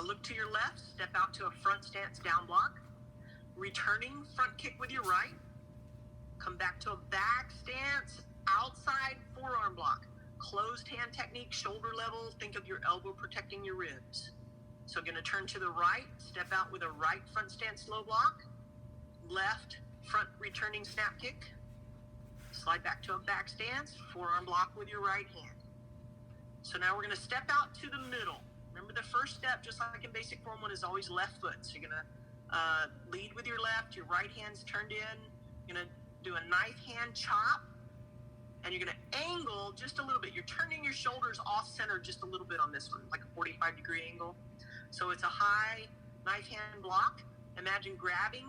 to look to your left, step out to a front stance down block, returning front kick with your right, come back to a back stance, outside forearm block, closed hand technique, shoulder level, think of your elbow protecting your ribs. So going to turn to the right, step out with a right front stance low block, left front returning snap kick, slide back to a back stance, forearm block with your right hand. So now we're going to step out to the middle. Remember the first step, just like in basic form 1, is always left foot. So you're going to lead with your left, your right hand's turned in. You're going to do a knife hand chop, and you're going to angle just a little bit. You're turning your shoulders off center just a little bit on this one, like a 45-degree angle. So it's a high knife hand block. Imagine grabbing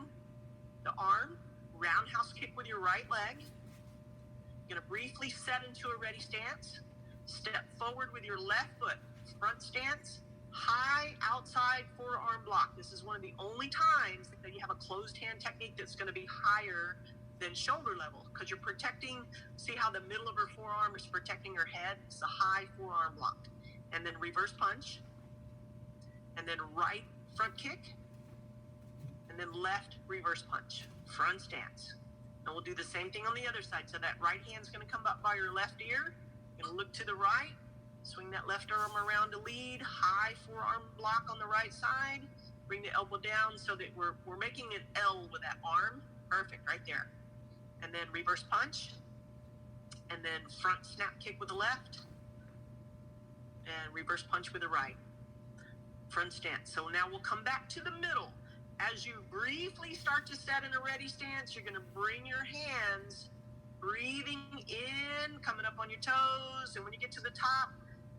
the arm, roundhouse kick with your right leg. You're going to briefly set into a ready stance. Step forward with your left foot, front stance, high outside forearm block. This is one of the only times that you have a closed hand technique that's going to be higher than shoulder level, because you're protecting, see how the middle of her forearm is protecting her head? It's a high forearm block. And then reverse punch, and then right front kick, and then left reverse punch, front stance. And we'll do the same thing on the other side. So that right hand's going to come up by your left ear. You're going to look to the right, swing that left arm around to lead, high forearm block on the right side, bring the elbow down so that we're making an L with that arm. Perfect, right there. And then reverse punch, and then front snap kick with the left, and reverse punch with the right. Front stance. So now we'll come back to the middle. As you briefly start to set in a ready stance, you're going to bring your hands, breathing in, coming up on your toes, and when you get to the top,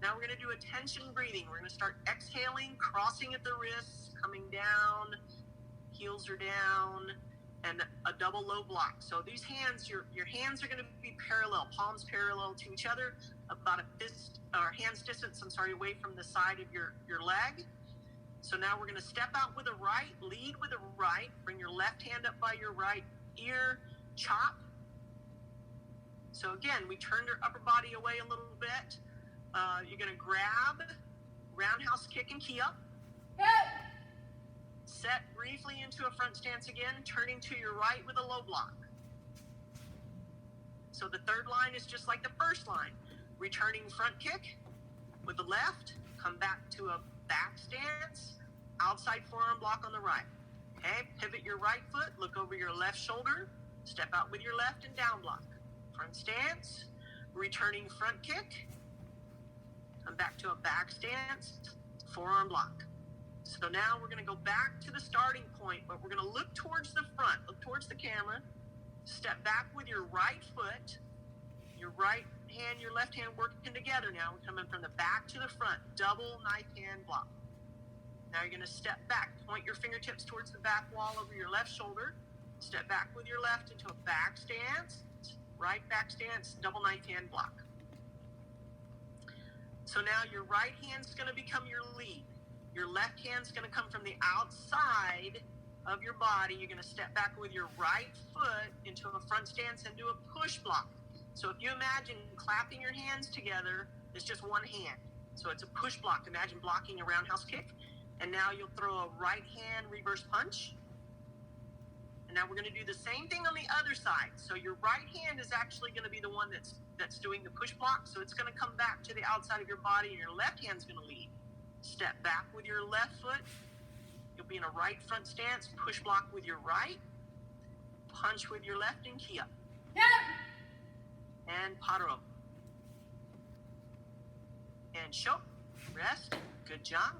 now we're going to do attention breathing. We're going to start exhaling, crossing at the wrists, coming down, heels are down, and a double low block. So these hands, your hands are going to be parallel, palms parallel to each other, about a fist or hand's distance, away from the side of your leg. So now we're going to step out with the right, lead with the right, bring your left hand up by your right ear, chop. So again, we turned our upper body away a little bit. You're going to grab, roundhouse kick and key up. Set briefly into a front stance again, turning to your right with a low block. So the third line is just like the first line. Returning front kick with the left, come back to a back stance, outside forearm block on the right. Okay, pivot your right foot, look over your left shoulder, step out with your left and down block. Front stance, returning front kick, come back to a back stance, forearm block. So now we're going to go back to the starting point, but we're going to look towards the front, look towards the camera, step back with your right foot, your right hand, your left hand working together now. We're coming from the back to the front, double knife hand block. Now you're going to step back, point your fingertips towards the back wall over your left shoulder, step back with your left into a back stance, right back stance, double knife hand block. So now your right hand's going to become your lead. Your left hand's going to come from the outside of your body. You're going to step back with your right foot into a front stance and do a push block. So if you imagine clapping your hands together, it's just one hand. So it's a push block. Imagine blocking a roundhouse kick. And now you'll throw a right hand reverse punch. And now we're going to do the same thing on the other side. So your right hand is actually going to be the one that's doing the push block. So it's going to come back to the outside of your body, and your left hand's going to lead. Step back with your left foot. You'll be in a right front stance, push block with your right, punch with your left and key up. Yeah. And paro. And show, rest, good job.